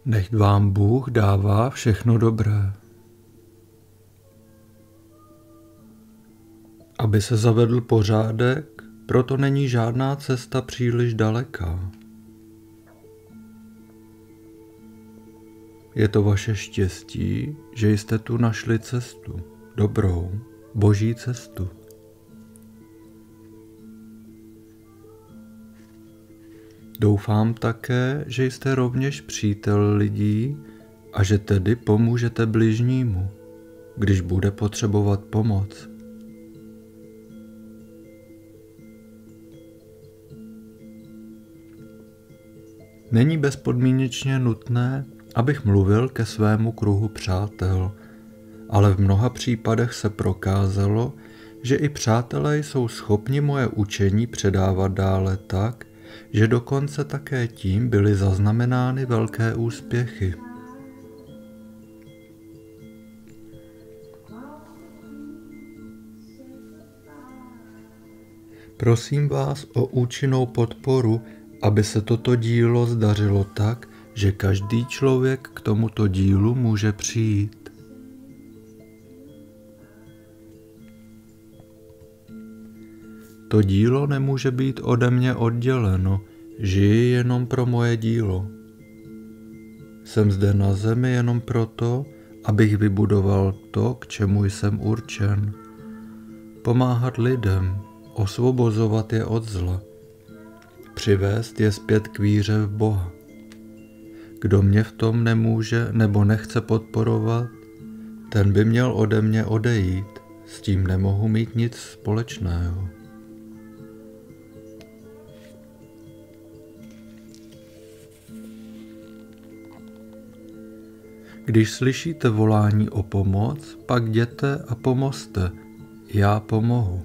Nechť vám Bůh dává všechno dobré. Aby se zavedl pořádek, proto není žádná cesta příliš daleká. Je to vaše štěstí, že jste tu našli cestu, dobrou, boží cestu. Doufám také, že jste rovněž přítel lidí a že tedy pomůžete bližnímu, když bude potřebovat pomoc. Není bezpodmínečně nutné, abych mluvil ke svému kruhu přátel, ale v mnoha případech se prokázalo, že i přátelé jsou schopni moje učení předávat dále tak, že dokonce také tím byly zaznamenány velké úspěchy. Prosím vás o účinnou podporu, aby se toto dílo zdařilo tak, že každý člověk k tomuto dílu může přijít. To dílo nemůže být ode mě odděleno, žiji jenom pro moje dílo. Jsem zde na zemi jenom proto, abych vybudoval to, k čemu jsem určen. Pomáhat lidem, osvobozovat je od zla, přivést je zpět k víře v Boha. Kdo mě v tom nemůže nebo nechce podporovat, ten by měl ode mě odejít, s tím nemohu mít nic společného. Když slyšíte volání o pomoc, pak jděte a pomozte, já pomohu.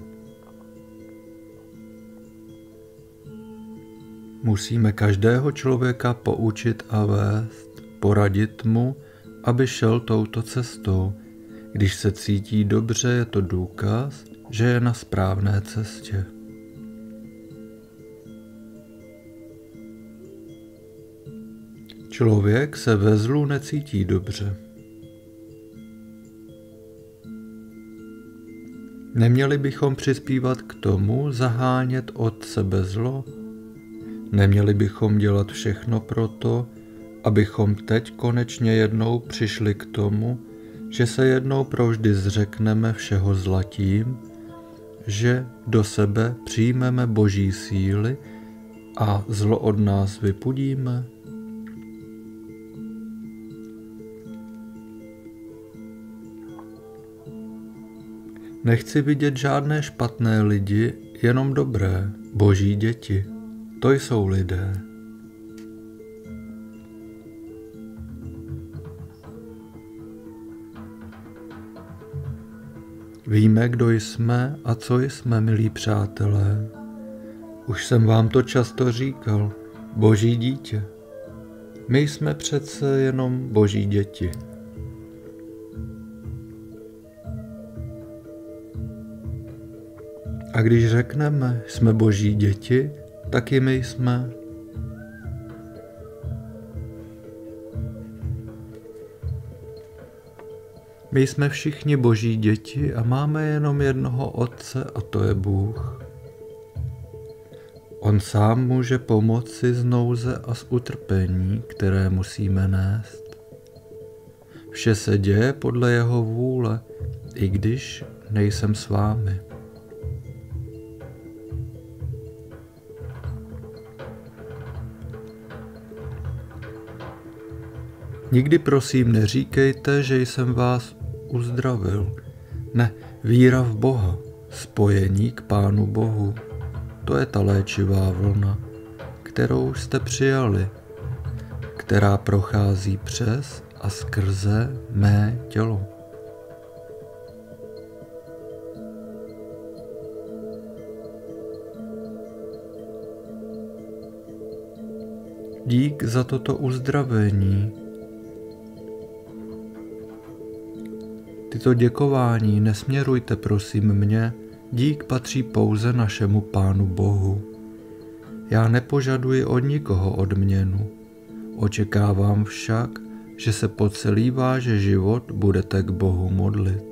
Musíme každého člověka poučit a vést, poradit mu, aby šel touto cestou. Když se cítí dobře, je to důkaz, že je na správné cestě. Člověk se ve zlu necítí dobře. Neměli bychom přispívat k tomu zahánět od sebe zlo? Neměli bychom dělat všechno proto, abychom teď konečně jednou přišli k tomu, že se jednou provždy zřekneme všeho zla tím, že do sebe přijmeme boží síly a zlo od nás vypudíme? Nechci vidět žádné špatné lidi, jenom dobré, boží děti. To jsou lidé. Víme, kdo jsme a co jsme, milí přátelé. Už jsem vám to často říkal, boží dítě. My jsme přece jenom boží děti. A když řekneme, jsme boží děti, tak i my jsme. My jsme všichni boží děti a máme jenom jednoho Otce a to je Bůh. On sám může pomoci z nouze a z utrpení, které musíme nést. Vše se děje podle jeho vůle, i když nejsem s vámi. Nikdy prosím neříkejte, že jsem vás uzdravil. Ne, víra v Boha, spojení k Pánu Bohu. To je ta léčivá vlna, kterou jste přijali, která prochází přes a skrze mé tělo. Dík za toto uzdravení. Tyto děkování nesměrujte prosím mě, dík patří pouze našemu Pánu Bohu. Já nepožaduji od nikoho odměnu. Očekávám však, že se po celý váš život budete k Bohu modlit.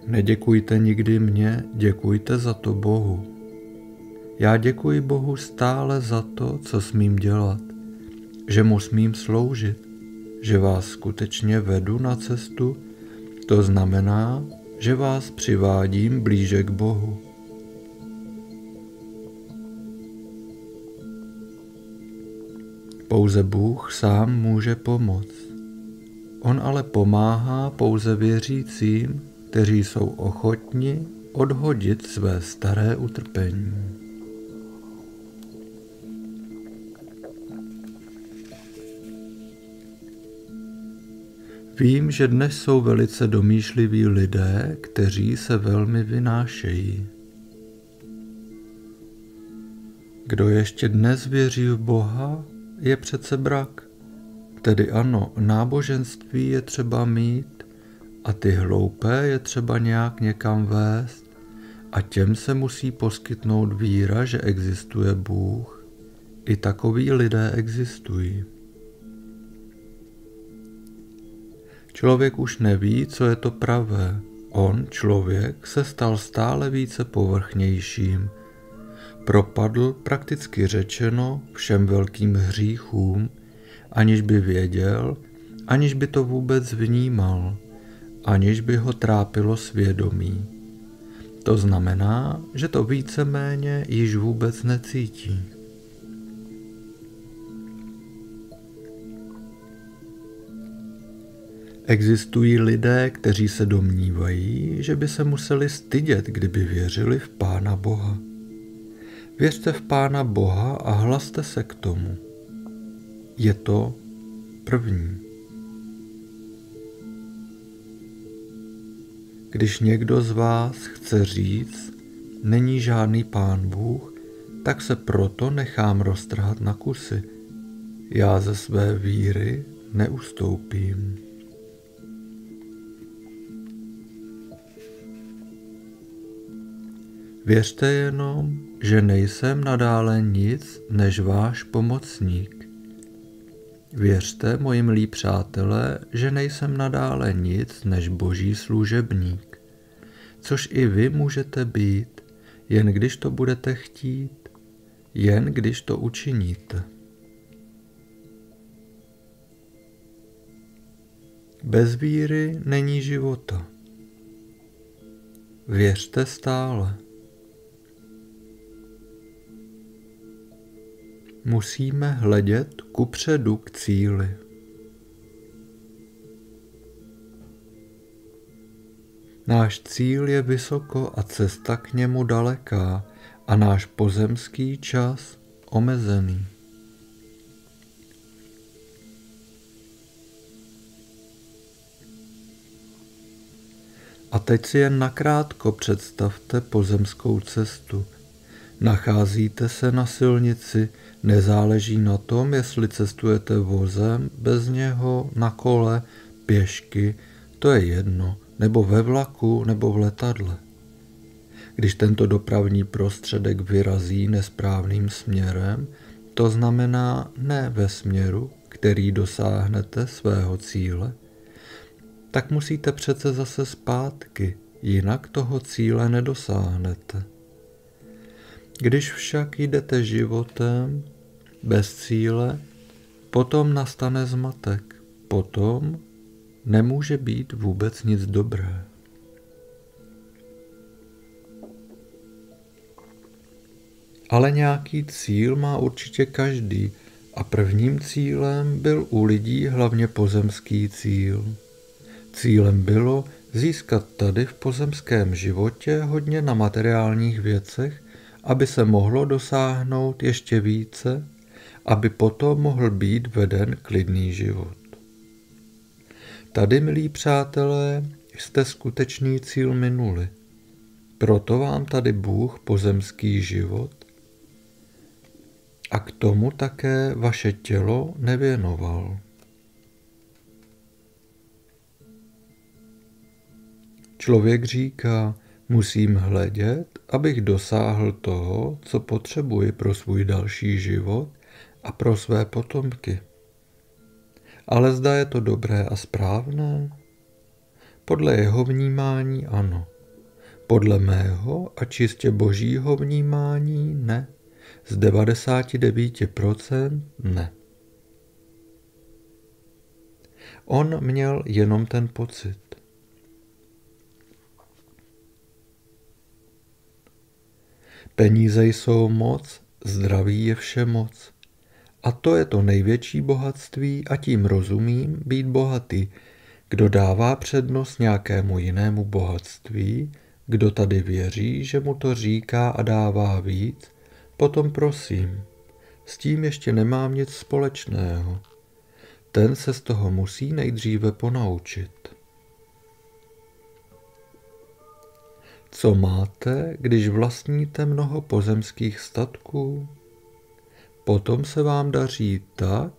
Neděkujte nikdy mně, děkujte za to Bohu. Já děkuji Bohu stále za to, co smím dělat, že mu smím sloužit, že vás skutečně vedu na cestu, to znamená, že vás přivádím blíže k Bohu. Pouze Bůh sám může pomoct. On ale pomáhá pouze věřícím, kteří jsou ochotni odhodit své staré utrpení. Vím, že dnes jsou velice domýšliví lidé, kteří se velmi vynášejí. Kdo ještě dnes věří v Boha, je přece brak. Tedy ano, náboženství je třeba mít a ty hloupé je třeba nějak někam vést a těm se musí poskytnout víra, že existuje Bůh. I takoví lidé existují. Člověk už neví, co je to pravé. On, člověk, se stal stále více povrchnějším. Propadl, prakticky řečeno, všem velkým hříchům, aniž by věděl, aniž by to vůbec vnímal, aniž by ho trápilo svědomí. To znamená, že to víceméně již vůbec necítí. Existují lidé, kteří se domnívají, že by se museli stydět, kdyby věřili v Pána Boha. Věřte v Pána Boha a hlaste se k tomu. Je to první. Když někdo z vás chce říct, není žádný Pán Bůh, tak se proto nechám roztrhat na kusy. Já ze své víry neustoupím. Věřte jenom, že nejsem nadále nic než váš pomocník. Věřte, moji milí přátelé, že nejsem nadále nic než Boží služebník, což i vy můžete být, jen když to budete chtít, jen když to učiníte. Bez víry není života. Věřte stále. Musíme hledět kupředu k cíli. Náš cíl je vysoko a cesta k němu daleká a náš pozemský čas omezený. A teď si jen nakrátko představte pozemskou cestu. Nacházíte se na silnici, nezáleží na tom, jestli cestujete vozem, bez něho, na kole, pěšky, to je jedno, nebo ve vlaku, nebo v letadle. Když tento dopravní prostředek vyrazí nesprávným směrem, to znamená ne ve směru, který dosáhnete svého cíle, tak musíte přece zase zpátky, jinak toho cíle nedosáhnete. Když však jdete životem bez cíle, potom nastane zmatek, potom nemůže být vůbec nic dobré. Ale nějaký cíl má určitě každý a prvním cílem byl u lidí hlavně pozemský cíl. Cílem bylo získat tady v pozemském životě hodně na materiálních věcech, aby se mohlo dosáhnout ještě více, aby potom mohl být veden klidný život. Tady, milí přátelé, jste skutečný cíl minuli. Proto vám tady Bůh pozemský život a k tomu také vaše tělo nevěnoval. Člověk říká, Musím hledět, abych dosáhl toho, co potřebuji pro svůj další život a pro své potomky. Ale zda je to dobré a správné? Podle jeho vnímání ano. Podle mého a čistě božího vnímání ne. Z 99% ne. On měl jenom ten pocit. Peníze jsou moc, zdraví je vše moc. A to je to největší bohatství a tím rozumím být bohatý. Kdo dává přednost nějakému jinému bohatství, kdo tady věří, že mu to říká a dává víc, potom prosím, s tím ještě nemám nic společného. Ten se z toho musí nejdříve ponaučit. Co máte, když vlastníte mnoho pozemských statků? Potom se vám daří tak,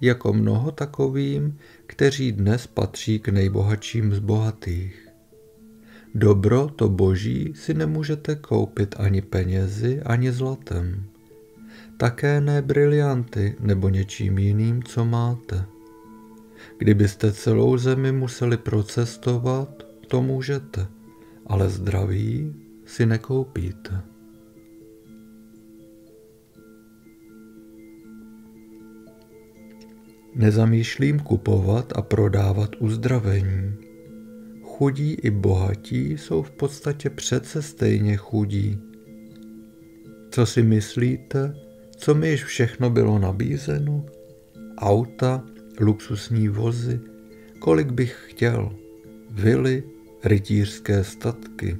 jako mnoho takovým, kteří dnes patří k nejbohatším z bohatých. Dobro, to boží, si nemůžete koupit ani penězi, ani zlatem. Také ne brilianty nebo něčím jiným, co máte. Kdybyste celou zemi museli procestovat, to můžete, ale zdraví si nekoupíte. Nezamýšlím kupovat a prodávat uzdravení. Chudí i bohatí jsou v podstatě přece stejně chudí. Co si myslíte, co mi již všechno bylo nabízeno? Auta, luxusní vozy, kolik bych chtěl, vily, rytířské statky,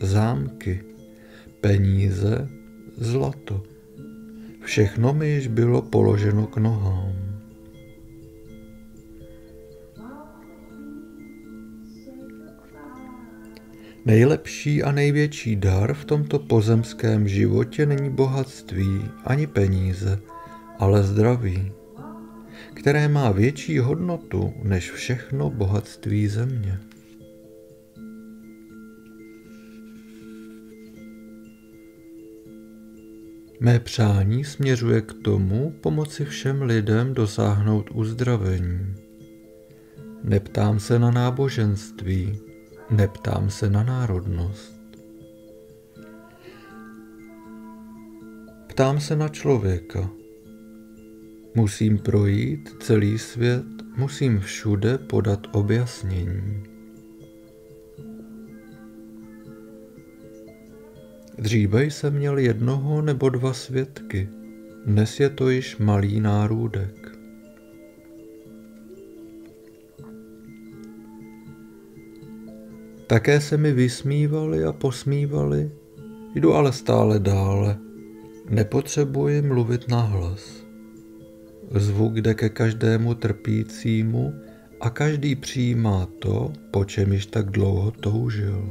zámky, peníze, zlato. Všechno mi již bylo položeno k nohám. Nejlepší a největší dar v tomto pozemském životě není bohatství ani peníze, ale zdraví, které má větší hodnotu než všechno bohatství země. Mé přání směřuje k tomu pomoci všem lidem dosáhnout uzdravení. Neptám se na náboženství, neptám se na národnost. Ptám se na člověka. Musím projít celý svět, musím všude podat objasnění. Dříve jsem měl 1 nebo 2 svědky, dnes je to již malý nárůdek. Také se mi vysmívali a posmívali, jdu ale stále dále, nepotřebuji mluvit nahlas. Zvuk jde ke každému trpícímu a každý přijímá to, po čem již tak dlouho toužil.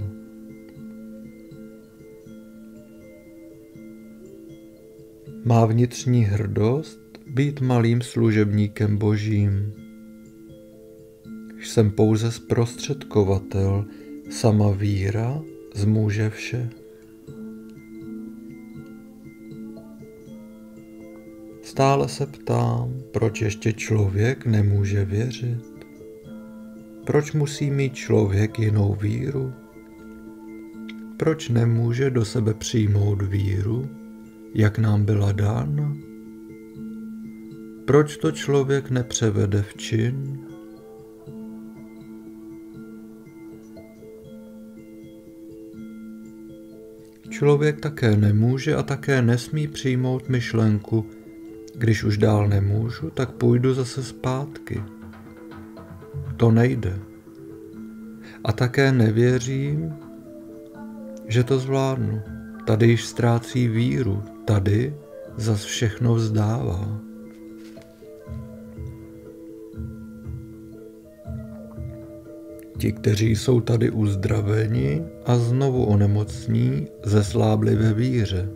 Má vnitřní hrdost být malým služebníkem božím. Jsem pouze zprostředkovatel, sama víra zmůže vše. Stále se ptám, proč ještě člověk nemůže věřit? Proč musí mít člověk jinou víru? Proč nemůže do sebe přijmout víru, jak nám byla dána? Proč to člověk nepřevede v čin? Člověk také nemůže a také nesmí přijmout myšlenku, když už dál nemůžu, tak půjdu zase zpátky. To nejde. A také nevěřím, že to zvládnu. Tady již ztrácí víru, tady zas všechno vzdává. Ti, kteří jsou tady uzdraveni a znovu onemocní, zeslábli ve víře.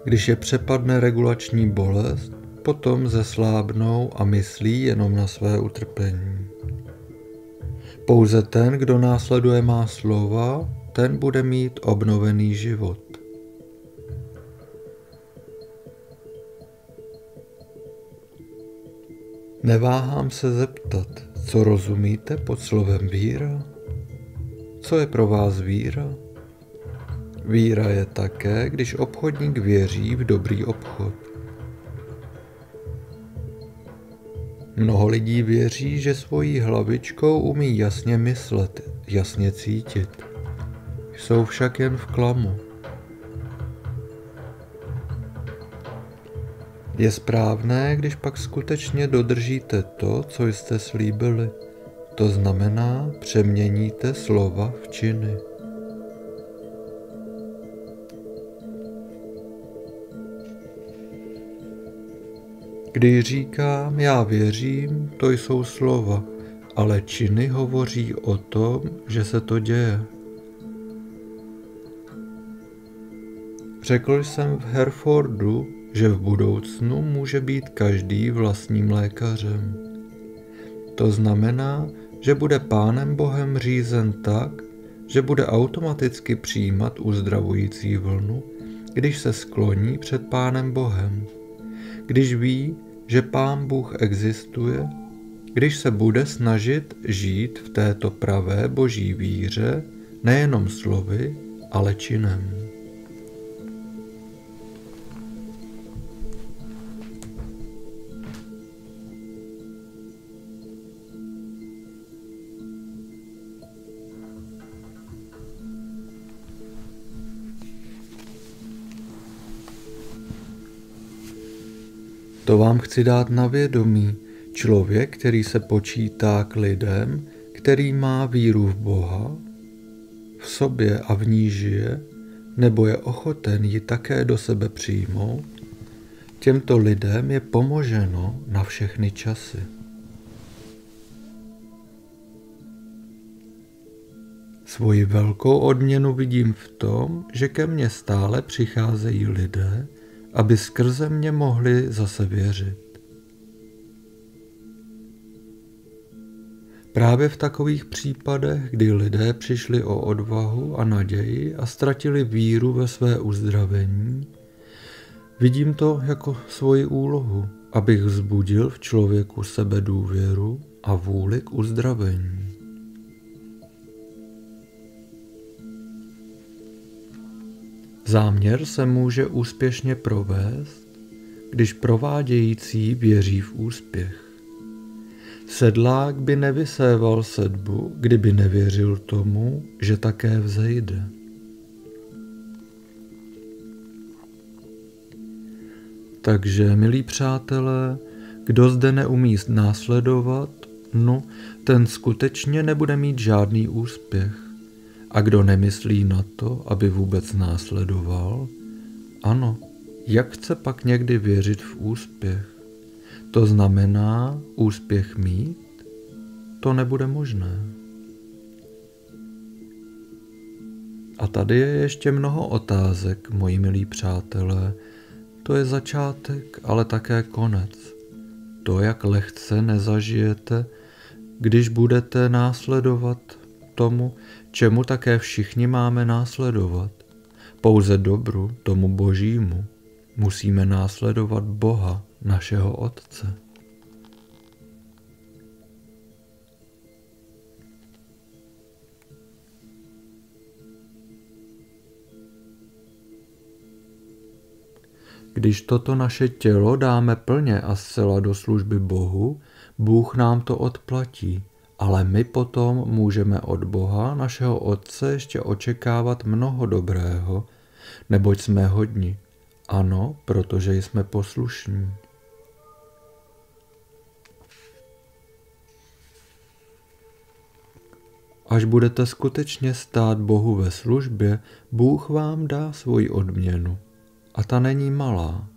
Když je přepadne regulační bolest, potom zeslábnou a myslí jenom na své utrpení. Pouze ten, kdo následuje má slova, ten bude mít obnovený život. Neváhám se zeptat, co rozumíte pod slovem víra? Co je pro vás víra? Víra je také, když obchodník věří v dobrý obchod. Mnoho lidí věří, že svojí hlavičkou umí jasně myslet, jasně cítit. Jsou však jen v klamu. Je správné, když pak skutečně dodržíte to, co jste slíbili. To znamená, přeměníte slova v činy. Když říkám já věřím, to jsou slova, ale činy hovoří o tom, že se to děje. Řekl jsem v Herfordu, že v budoucnu může být každý vlastním lékařem. To znamená, že bude Pánem Bohem řízen tak, že bude automaticky přijímat uzdravující vlnu, když se skloní před Pánem Bohem. Když ví, že Pán Bůh existuje, když se bude snažit žít v této pravé boží víře, nejenom slovy, ale činem. To vám chci dát na vědomí. Člověk, který se počítá k lidem, který má víru v Boha, v sobě a v ní žije, nebo je ochoten ji také do sebe přijmout, těmto lidem je pomoženo na všechny časy. Svoji velkou odměnu vidím v tom, že ke mně stále přicházejí lidé, aby skrze mě mohli zase věřit. Právě v takových případech, kdy lidé přišli o odvahu a naději a ztratili víru ve své uzdravení, vidím to jako svoji úlohu, abych vzbudil v člověku sebedůvěru a vůli k uzdravení. Záměr se může úspěšně provést, když provádějící věří v úspěch. Sedlák by nevyséval sedbu, kdyby nevěřil tomu, že také vzejde. Takže, milí přátelé, kdo zde neumí následovat, ten skutečně nebude mít žádný úspěch. A kdo nemyslí na to, aby vůbec následoval, ano, jak chce pak někdy věřit v úspěch? To znamená úspěch mít? To nebude možné. A tady je ještě mnoho otázek, moji milí přátelé. To je začátek, ale také konec. To, jak lehce nezažijete, když budete následovat tomu, čemu také všichni máme následovat. Pouze dobru, tomu božímu, musíme následovat Boha, našeho Otce. Když toto naše tělo dáme plně a zcela do služby Bohu, Bůh nám to odplatí. Ale my potom můžeme od Boha, našeho Otce, ještě očekávat mnoho dobrého, neboť jsme hodni. Ano, protože jsme poslušní. Až budete skutečně stát Bohu ve službě, Bůh vám dá svoji odměnu. A ta není malá,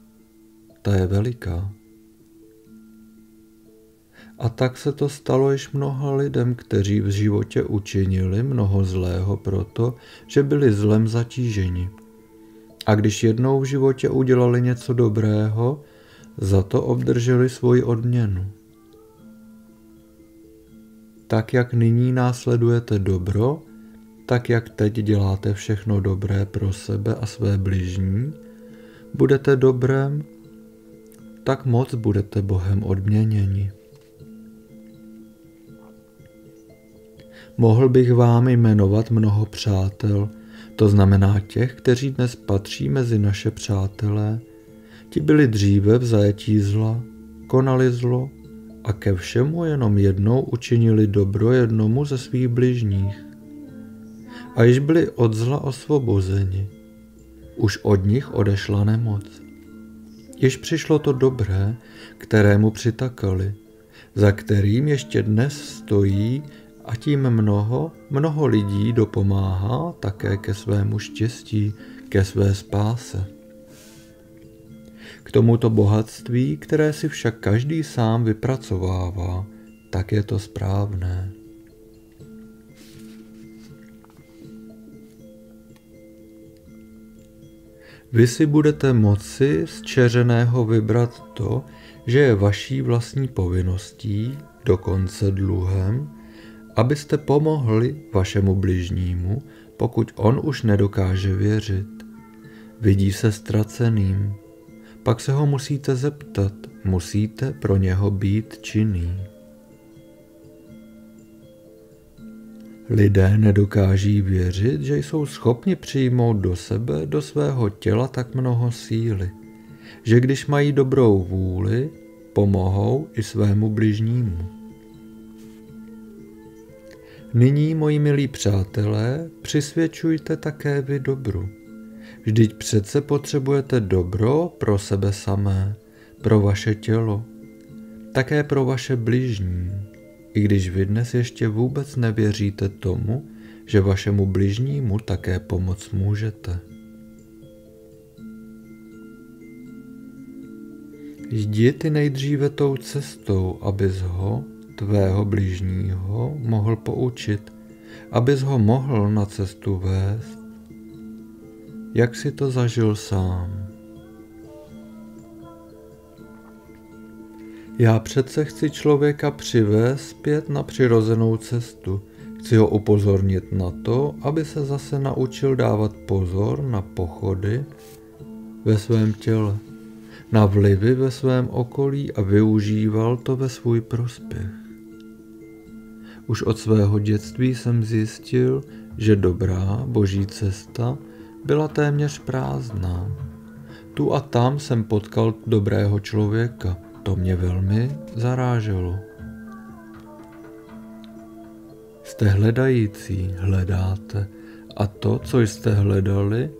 ta je veliká. A tak se to stalo již mnoha lidem, kteří v životě učinili mnoho zlého proto, že byli zlem zatíženi. A když jednou v životě udělali něco dobrého, za to obdrželi svoji odměnu. Tak jak nyní následujete dobro, tak jak teď děláte všechno dobré pro sebe a své bližní, budete dobrem, tak moc budete Bohem odměněni. Mohl bych vám jmenovat mnoho přátel, to znamená těch, kteří dnes patří mezi naše přátelé. Ti byli dříve v zajetí zla, konali zlo a ke všemu jenom jednou učinili dobro jednomu ze svých bližních. A již byli od zla osvobozeni. Už od nich odešla nemoc. Již přišlo to dobré, kterému přitakali, za kterým ještě dnes stojí a tím mnoho lidí dopomáhá také ke svému štěstí, ke své spáse. K tomuto bohatství, které si však každý sám vypracovává, tak je to správné. Vy si budete moci z čeřeného vybrat to, že je vaší vlastní povinností, dokonce dluhem, abyste pomohli vašemu bližnímu, pokud on už nedokáže věřit. Vidí se ztraceným. Pak se ho musíte zeptat, musíte pro něho být činný. Lidé nedokáží věřit, že jsou schopni přijmout do sebe, do svého těla tak mnoho síly, že když mají dobrou vůli, pomohou i svému bližnímu. Nyní, moji milí přátelé, přisvědčujte také vy dobru. Vždyť přece potřebujete dobro pro sebe samé, pro vaše tělo, také pro vaše bližní, i když vy dnes ještě vůbec nevěříte tomu, že vašemu bližnímu také pomoct můžete. Jdi ty nejdříve tou cestou, abys ho, tvého bližního, mohl poučit, abys ho mohl na cestu vést. Jak si to zažil sám? Já přece chci člověka přivést zpět na přirozenou cestu. Chci ho upozornit na to, aby se zase naučil dávat pozor na pochody ve svém těle, na vlivy ve svém okolí a využíval to ve svůj prospěch. Už od svého dětství jsem zjistil, že dobrá boží cesta byla téměř prázdná. Tu a tam jsem potkal dobrého člověka. To mě velmi zaráželo. Jste hledající, hledáte a to, co jste hledali,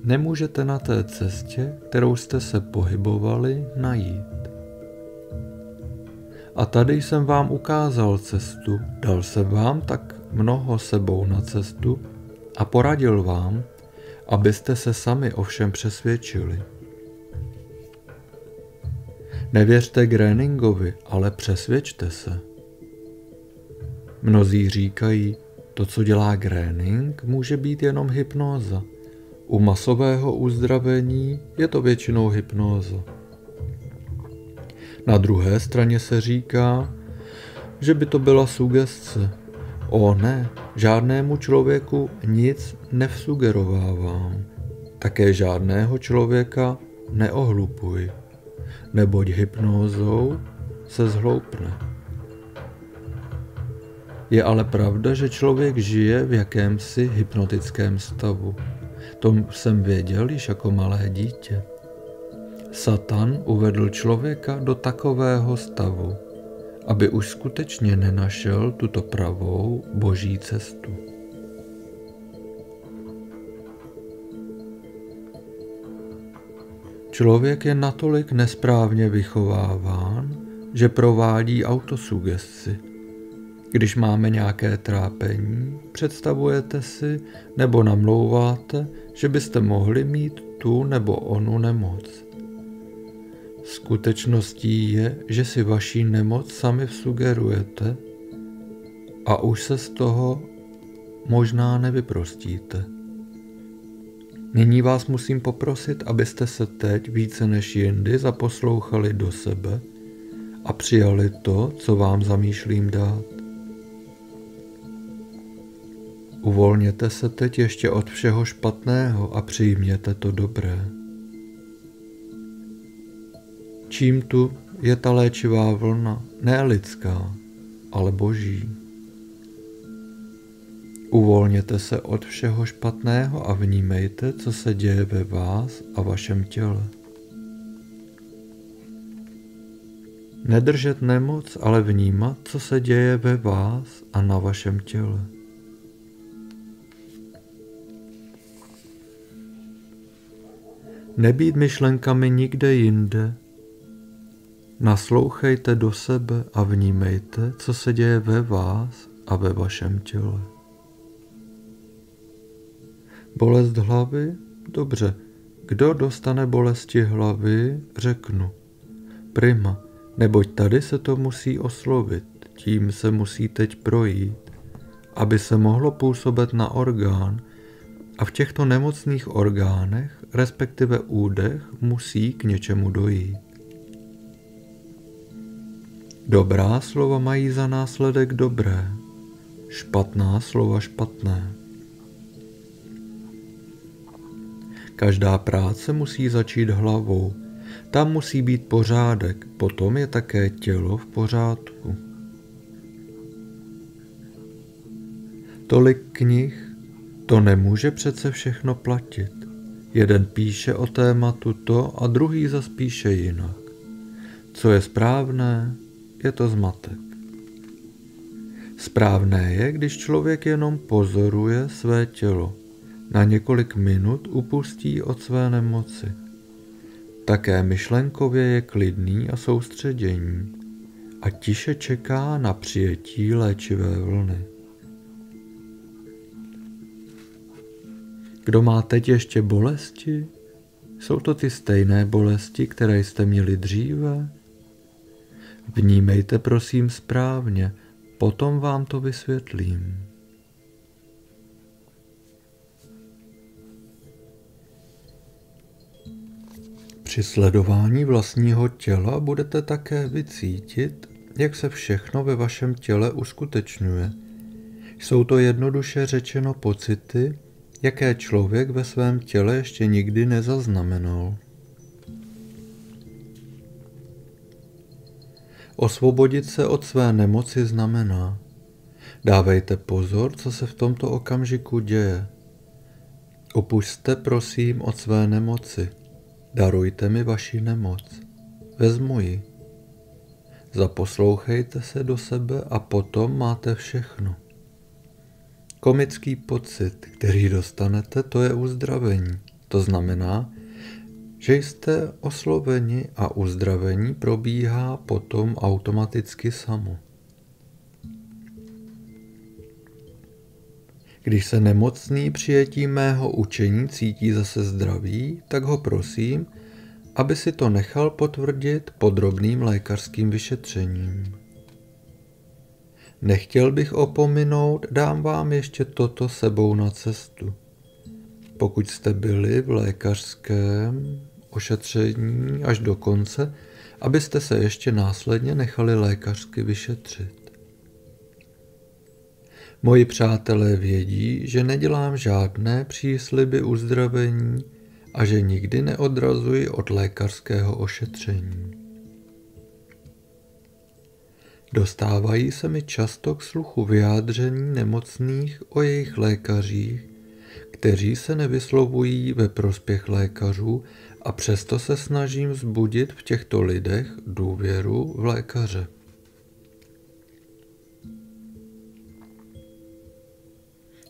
nemůžete na té cestě, kterou jste se pohybovali, najít. A tady jsem vám ukázal cestu, dal jsem vám tak mnoho sebou na cestu a poradil vám, abyste se sami o všem přesvědčili. Nevěřte Groeningovi, ale přesvědčte se. Mnozí říkají, to, co dělá Groening, může být jenom hypnóza. U masového uzdravení je to většinou hypnóza. Na druhé straně se říká, že by to byla sugestce. O ne, žádnému člověku nic nevsugerovávám. Také žádného člověka neohlupuj, neboť hypnózou se zhloupne. Je ale pravda, že člověk žije v jakémsi hypnotickém stavu. To jsem věděl již jako malé dítě. Satan uvedl člověka do takového stavu, aby už skutečně nenašel tuto pravou boží cestu. Člověk je natolik nesprávně vychováván, že provádí autosugestci. Když máme nějaké trápení, představujete si nebo namlouváte, že byste mohli mít tu nebo onu nemoc. Skutečností je, že si vaši nemoc sami vsugerujete a už se z toho možná nevyprostíte. Nyní vás musím poprosit, abyste se teď více než jindy zaposlouchali do sebe a přijali to, co vám zamýšlím dát. Uvolněte se teď ještě od všeho špatného a přijměte to dobré. Čím tu je ta léčivá vlna, ne lidská, ale boží. Uvolněte se od všeho špatného a vnímejte, co se děje ve vás a vašem těle. Nedržet nemoc, ale vnímat, co se děje ve vás a na vašem těle. Nebýt myšlenkami nikde jinde. Naslouchejte do sebe a vnímejte, co se děje ve vás a ve vašem těle. Bolest hlavy? Dobře. Kdo dostane bolesti hlavy, řeknu. Prima, neboť tady se to musí oslovit, tím se musí teď projít, aby se mohlo působit na orgán a v těchto nemocných orgánech, respektive údech, musí k něčemu dojít. Dobrá slova mají za následek dobré, špatná slova špatné. Každá práce musí začít hlavou, tam musí být pořádek, potom je také tělo v pořádku. Tolik knih, to nemůže přece všechno platit. Jeden píše o tématu to a druhý zas píše jinak. Co je správné, je to zmatek. Správné je, když člověk jenom pozoruje své tělo. Na několik minut upustí od své nemoci. Také myšlenkově je klidný a soustředění a tiše čeká na přijetí léčivé vlny. Kdo má teď ještě bolesti? Jsou to ty stejné bolesti, které jste měli dříve? Vnímejte prosím správně, potom vám to vysvětlím. Při sledování vlastního těla budete také vycítit, jak se všechno ve vašem těle uskutečňuje. Jsou to jednoduše řečeno pocity, jaké člověk ve svém těle ještě nikdy nezaznamenal. Osvobodit se od své nemoci znamená: dávejte pozor, co se v tomto okamžiku děje. Upusťte prosím od své nemoci. Darujte mi vaši nemoc. Vezmu ji. Zaposlouchejte se do sebe a potom máte všechno. Komický pocit, který dostanete, to je uzdravení. To znamená, že jste osloveni a uzdravení probíhá potom automaticky samo. Když se nemocný přijetím mého učení cítí zase zdravý, tak ho prosím, aby si to nechal potvrdit podrobným lékařským vyšetřením. Nechtěl bych opominout, dám vám ještě toto sebou na cestu. Pokud jste byli v lékařském ošetření až do konce, abyste se ještě následně nechali lékařsky vyšetřit. Moji přátelé vědí, že nedělám žádné přísliby uzdravení a že nikdy neodrazuji od lékařského ošetření. Dostávají se mi často k sluchu vyjádření nemocných o jejich lékařích, kteří se nevyslovují ve prospěch lékařů a přesto se snažím vzbudit v těchto lidech důvěru v lékaře.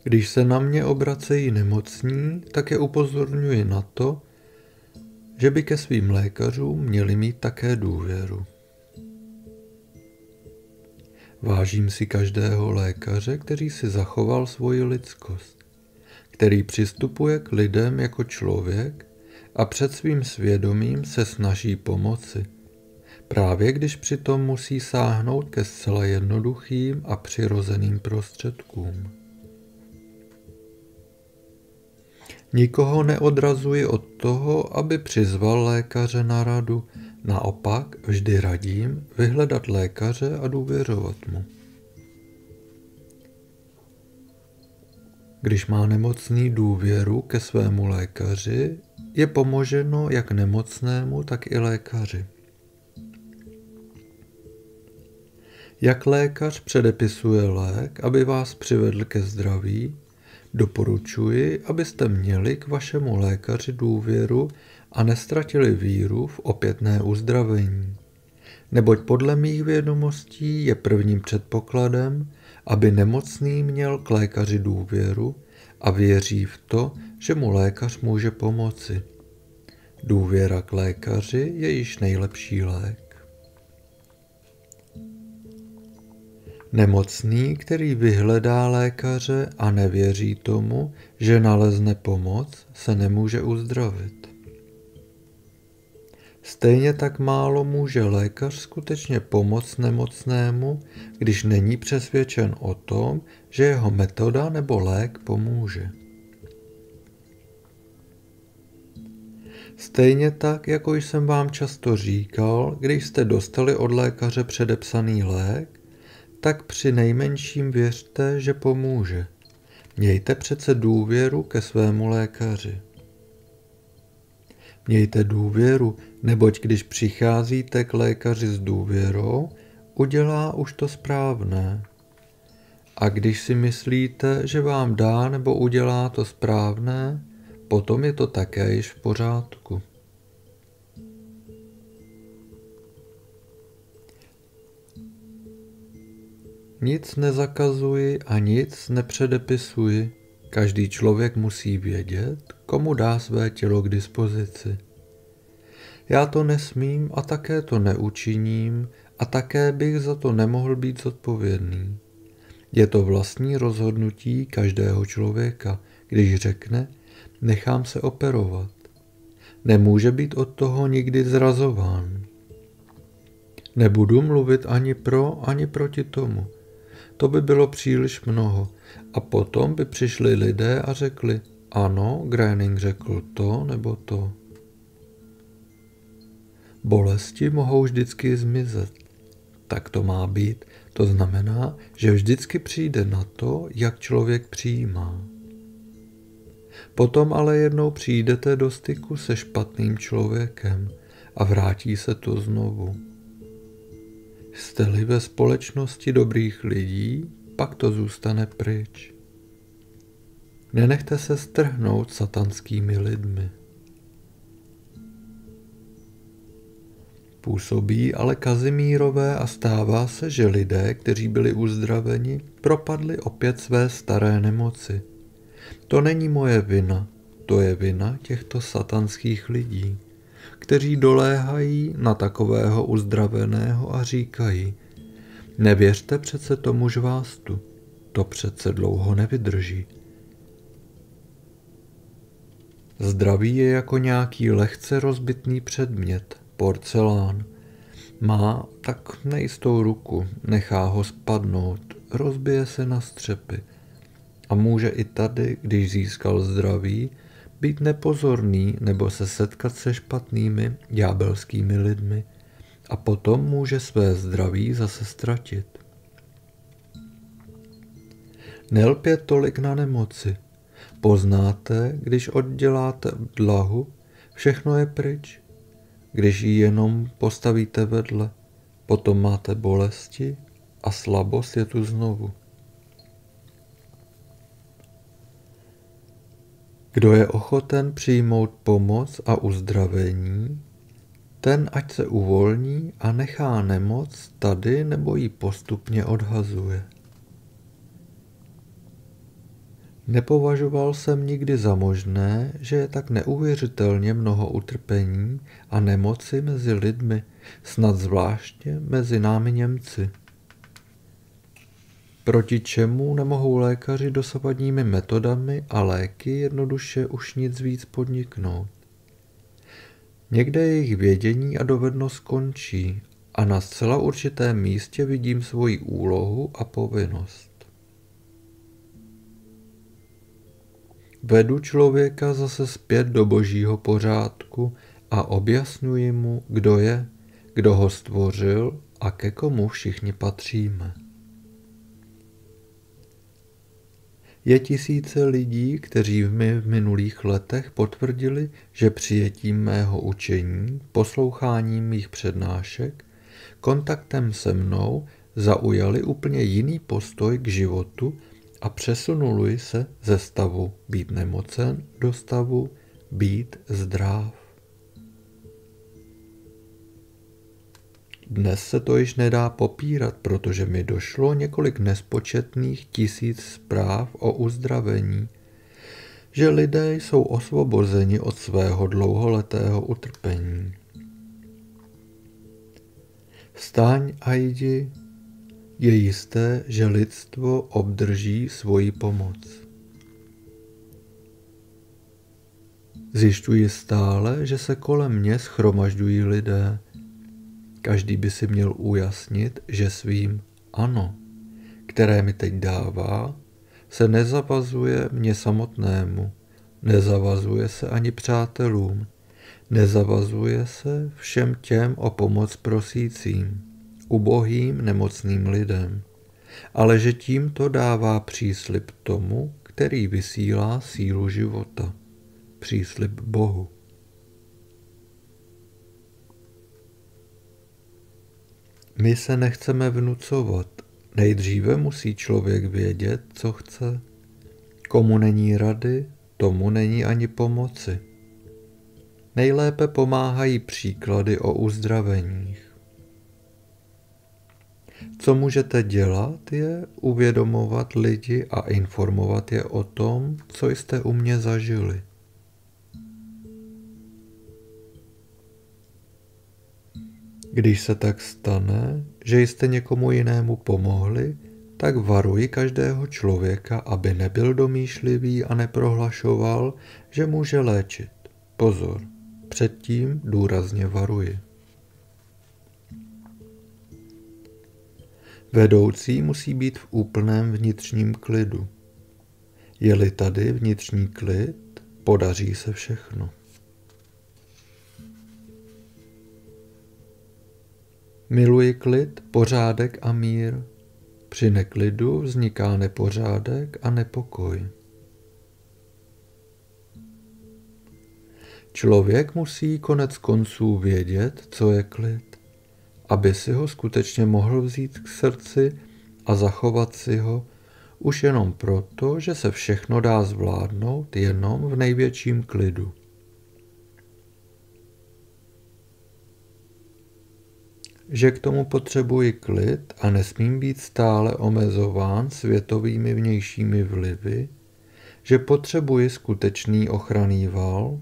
Když se na mě obracejí nemocní, tak je upozorňuji na to, že by ke svým lékařům měli mít také důvěru. Vážím si každého lékaře, který si zachoval svoji lidskost, který přistupuje k lidem jako člověk a před svým svědomím se snaží pomoci, právě když přitom musí sáhnout ke zcela jednoduchým a přirozeným prostředkům. Nikoho neodrazuji od toho, aby přizval lékaře na radu, naopak vždy radím vyhledat lékaře a důvěřovat mu. Když má nemocný důvěru ke svému lékaři, je pomoženo jak nemocnému, tak i lékaři. Jak lékař předepisuje lék, aby vás přivedl ke zdraví, doporučuji, abyste měli k vašemu lékaři důvěru a neztratili víru v opětné uzdravení. Neboť podle mých vědomostí je prvním předpokladem, aby nemocný měl k lékaři důvěru a věří v to, že mu lékař může pomoci. Důvěra k lékaři je již nejlepší lék. Nemocný, který vyhledá lékaře a nevěří tomu, že nalezne pomoc, se nemůže uzdravit. Stejně tak málo může lékař skutečně pomoct nemocnému, když není přesvědčen o tom, že jeho metoda nebo lék pomůže. Stejně tak, jako jsem vám často říkal, když jste dostali od lékaře předepsaný lék, tak při nejmenším věřte, že pomůže. Mějte přece důvěru ke svému lékaři. Mějte důvěru, neboť když přicházíte k lékaři s důvěrou, udělá už to správné. A když si myslíte, že vám dá nebo udělá to správné, potom je to také již v pořádku. Nic nezakazuji a nic nepředepisuji. Každý člověk musí vědět, komu dá své tělo k dispozici. Já to nesmím a také to neučiním a také bych za to nemohl být zodpovědný. Je to vlastní rozhodnutí každého člověka, když řekne, nechám se operovat. Nemůže být od toho nikdy zrazován. Nebudu mluvit ani pro, ani proti tomu. To by bylo příliš mnoho a potom by přišli lidé a řekli, ano, Groening řekl to nebo to. Bolesti mohou vždycky zmizet. Tak to má být. To znamená, že vždycky přijde na to, jak člověk přijímá. Potom ale jednou přijdete do styku se špatným člověkem a vrátí se to znovu. Jste-li ve společnosti dobrých lidí, pak to zůstane pryč. Nenechte se strhnout satanskými lidmi. Působí ale Kazimírové a stává se, že lidé, kteří byli uzdraveni, propadli opět své staré nemoci. To není moje vina, to je vina těchto satanských lidí, kteří doléhají na takového uzdraveného a říkají, nevěřte přece tomu žvástu, to přece dlouho nevydrží. Zdraví je jako nějaký lehce rozbitný předmět, porcelán. Má tak nejistou ruku, nechá ho spadnout, rozbije se na střepy. A může i tady, když získal zdraví, být nepozorný nebo se setkat se špatnými ďábelskými lidmi a potom může své zdraví zase ztratit. Nelpět tolik na nemoci. Poznáte, když odděláte dlahu, všechno je pryč. Když ji jenom postavíte vedle, potom máte bolesti a slabost je tu znovu. Kdo je ochoten přijmout pomoc a uzdravení, ten ať se uvolní a nechá nemoc tady nebo ji postupně odhazuje. Nepovažoval jsem nikdy za možné, že je tak neuvěřitelně mnoho utrpení a nemoci mezi lidmi, snad zvláště mezi námi Němci. Proti čemu nemohou lékaři dosavadními metodami a léky jednoduše už nic víc podniknout. Někde jejich vědění a dovednost končí a na zcela určitém místě vidím svoji úlohu a povinnost. Vedu člověka zase zpět do božího pořádku a objasňuji mu, kdo je, kdo ho stvořil a ke komu všichni patříme. Je tisíce lidí, kteří mi v minulých letech potvrdili, že přijetím mého učení, posloucháním mých přednášek, kontaktem se mnou zaujali úplně jiný postoj k životu a přesunuli se ze stavu být nemocen do stavu být zdrav. Dnes se to již nedá popírat, protože mi došlo několik nespočetných tisíc zpráv o uzdravení, že lidé jsou osvobozeni od svého dlouholetého utrpení. Vstaň a jdi, je jisté, že lidstvo obdrží svoji pomoc. Zjišťuji stále, že se kolem mě shromažďují lidé. Každý by si měl ujasnit, že svým ano, které mi teď dává, se nezavazuje mně samotnému, nezavazuje se ani přátelům, nezavazuje se všem těm o pomoc prosícím, ubohým nemocným lidem, ale že tímto dává příslib tomu, který vysílá sílu života, příslib Bohu. My se nechceme vnucovat, nejdříve musí člověk vědět, co chce. Komu není rady, tomu není ani pomoci. Nejlépe pomáhají příklady o uzdraveních. Co můžete dělat, je uvědomovat lidi a informovat je o tom, co jste u mě zažili. Když se tak stane, že jste někomu jinému pomohli, tak varuji každého člověka, aby nebyl domýšlivý a neprohlašoval, že může léčit. Pozor, předtím důrazně varuji. Vedoucí musí být v úplném vnitřním klidu. Je-li tady vnitřní klid, podaří se všechno. Miluji klid, pořádek a mír. Při neklidu vzniká nepořádek a nepokoj. Člověk musí konec konců vědět, co je klid, aby si ho skutečně mohl vzít k srdci a zachovat si ho už jenom proto, že se všechno dá zvládnout jenom v největším klidu. Že k tomu potřebuji klid a nesmím být stále omezován světovými vnějšími vlivy, že potřebuji skutečný ochranný val,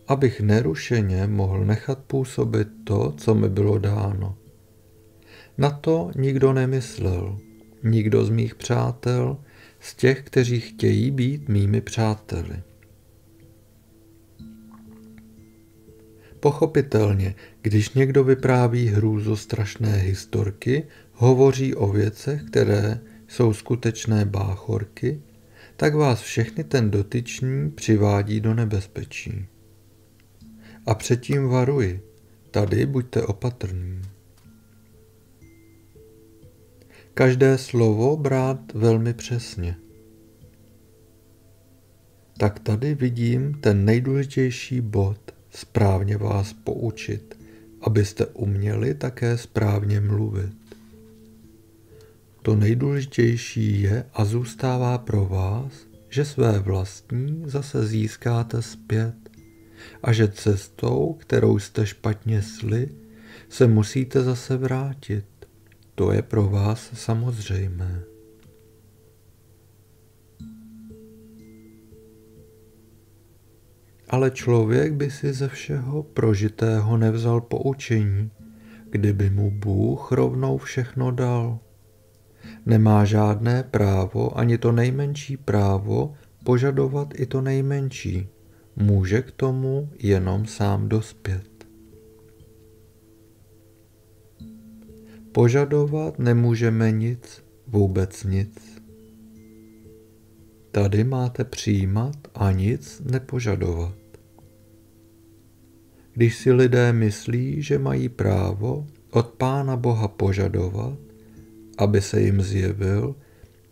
abych nerušeně mohl nechat působit to, co mi bylo dáno. Na to nikdo nemyslel, nikdo z mých přátel, z těch, kteří chtějí být mými přáteli. Pochopitelně, když někdo vypráví hrůzostrašné historky, hovoří o věcech, které jsou skutečné báchorky, tak vás všechny ten dotyčný přivádí do nebezpečí. A předtím varuji, tady buďte opatrní. Každé slovo brát velmi přesně. Tak tady vidím ten nejdůležitější bod, správně vás poučit, abyste uměli také správně mluvit. To nejdůležitější je a zůstává pro vás, že své vlastní zase získáte zpět a že cestou, kterou jste špatně šli, se musíte zase vrátit. To je pro vás samozřejmé. Ale člověk by si ze všeho prožitého nevzal poučení, kdyby mu Bůh rovnou všechno dal. Nemá žádné právo, ani to nejmenší právo, požadovat i to nejmenší. Může k tomu jenom sám dospět. Požadovat nemůžeme nic, vůbec nic. Tady máte přijímat a nic nepožadovat. Když si lidé myslí, že mají právo od Pána Boha požadovat, aby se jim zjevil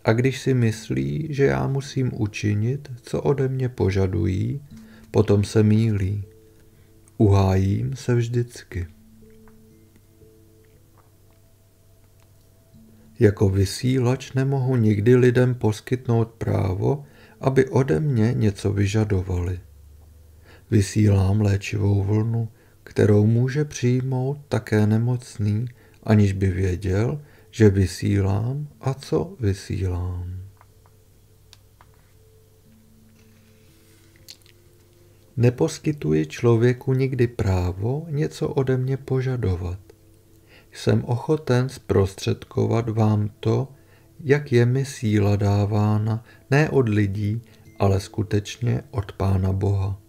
A když si myslí, že já musím učinit, co ode mě požadují, potom se mýlí. Uhájím se vždycky. Jako vysílač nemohu nikdy lidem poskytnout právo, aby ode mě něco vyžadovali. Vysílám léčivou vlnu, kterou může přijmout také nemocný, aniž by věděl, že vysílám a co vysílám. Neposkytuji člověku nikdy právo něco ode mě požadovat. Jsem ochoten zprostředkovat vám to, jak je mi síla dávána, ne od lidí, ale skutečně od Pána Boha.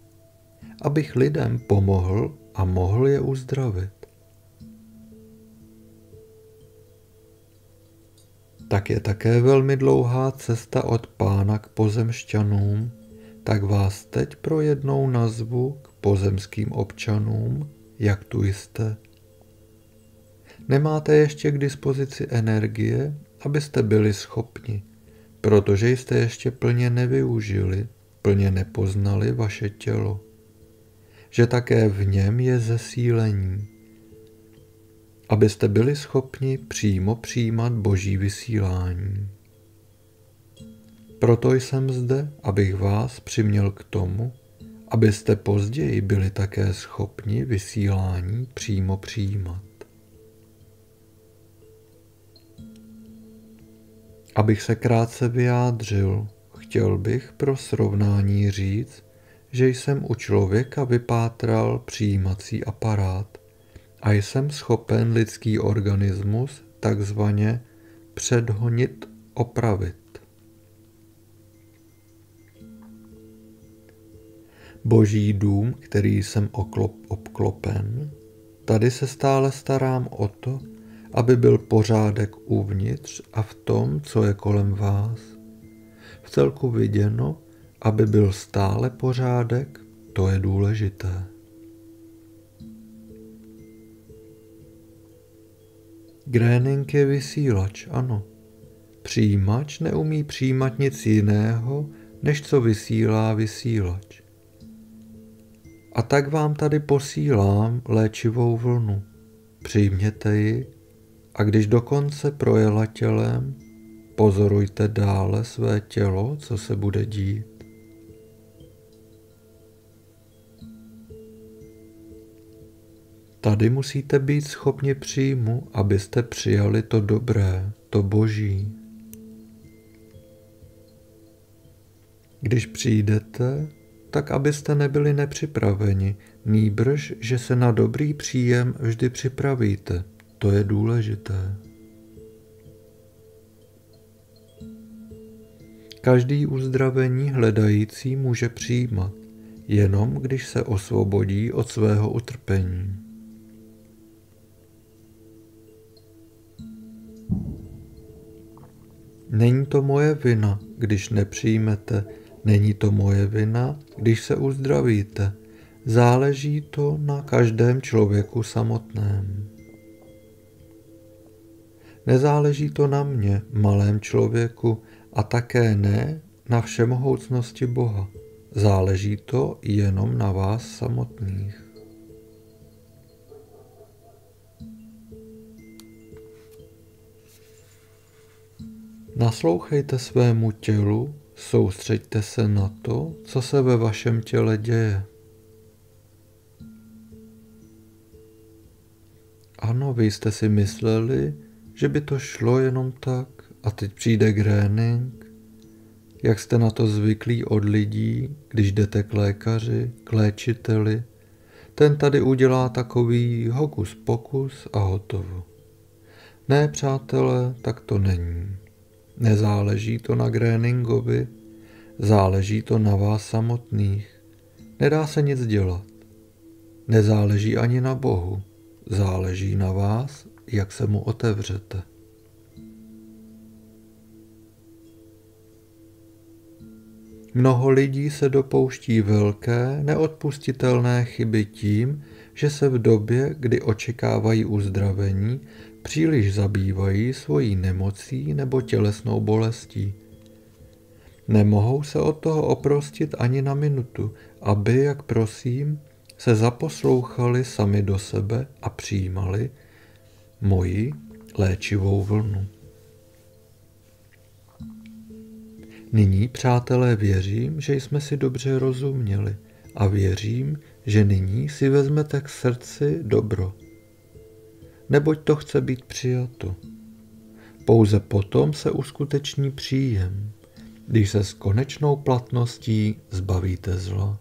Abych lidem pomohl a mohl je uzdravit. Tak je také velmi dlouhá cesta od Pána k pozemšťanům, tak vás teď pro jednou nazvu k pozemským občanům, jak tu jste. Nemáte ještě k dispozici energie, abyste byli schopni, protože jste ještě plně nevyužili, plně nepoznali vaše tělo, že také v něm je zesílení, abyste byli schopni přímo přijímat Boží vysílání. Proto jsem zde, abych vás přiměl k tomu, abyste později byli také schopni vysílání přímo přijímat. Abych se krátce vyjádřil, chtěl bych pro srovnání říct, že jsem u člověka vypátral přijímací aparát a jsem schopen lidský organismus takzvaně předhonit, opravit. Boží dům, který jsem obklopen, tady se stále starám o to, aby byl pořádek uvnitř a v tom, co je kolem vás. V celku viděno, aby byl stále pořádek, to je důležité. Grénink je vysílač, ano. Přijímač neumí přijímat nic jiného, než co vysílá vysílač. A tak vám tady posílám léčivou vlnu. Přijměte ji a když dokonce projela tělem, pozorujte dále své tělo, co se bude dít. Tady musíte být schopni příjmu, abyste přijali to dobré, to Boží. Když přijdete, tak abyste nebyli nepřipraveni, nýbrž, že se na dobrý příjem vždy připravíte. To je důležité. Každý uzdravení hledající může přijímat, jenom když se osvobodí od svého utrpení. Není to moje vina, když nepřijmete, není to moje vina, když se uzdravíte. Záleží to na každém člověku samotném. Nezáleží to na mně, malém člověku, a také ne na všemohoucnosti Boha. Záleží to jenom na vás samotných. Naslouchejte svému tělu, soustřeďte se na to, co se ve vašem těle děje. Ano, vy jste si mysleli, že by to šlo jenom tak a teď přijde grénink, jak jste na to zvyklí od lidí, když jdete k lékaři, k léčiteli, ten tady udělá takový hokus pokus a hotovo. Ne, přátelé, tak to není. Nezáleží to na gréningovi, záleží to na vás samotných. Nedá se nic dělat. Nezáleží ani na Bohu. Záleží na vás, jak se mu otevřete. Mnoho lidí se dopouští velké, neodpustitelné chyby tím, že se v době, kdy očekávají uzdravení, příliš zabývají svojí nemocí nebo tělesnou bolestí. Nemohou se od toho oprostit ani na minutu, aby, jak prosím, se zaposlouchali sami do sebe a přijímali moji léčivou vlnu. Nyní, přátelé, věřím, že jsme si dobře rozuměli a věřím, že nyní si vezmete k srdci dobro, neboť to chce být přijato. Pouze potom se uskuteční příjem, když se s konečnou platností zbavíte zla.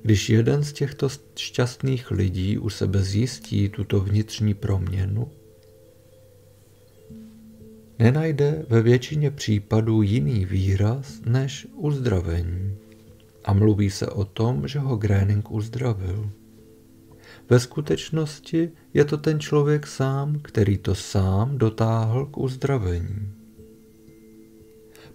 Když jeden z těchto šťastných lidí u sebe zjistí tuto vnitřní proměnu, nenajde ve většině případů jiný výraz než uzdravení a mluví se o tom, že ho Gröning uzdravil. Ve skutečnosti je to ten člověk sám, který to sám dotáhl k uzdravení.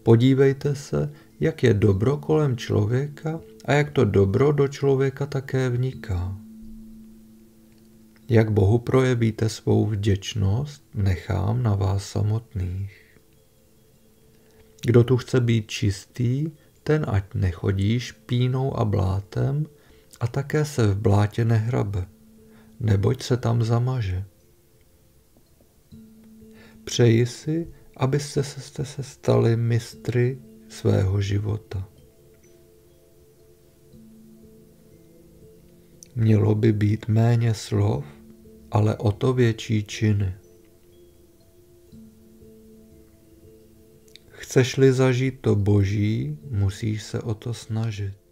Podívejte se, jak je dobro kolem člověka a jak to dobro do člověka také vniká. Jak Bohu projevíte svou vděčnost, nechám na vás samotných. Kdo tu chce být čistý, ten ať nechodí špínou a blátem a také se v blátě nehrabe, neboť se tam zamaže. Přeji si, abyste se stali mistry svého života. Mělo by být méně slov, ale o to větší činy. Chceš-li zažít to Boží, musíš se o to snažit.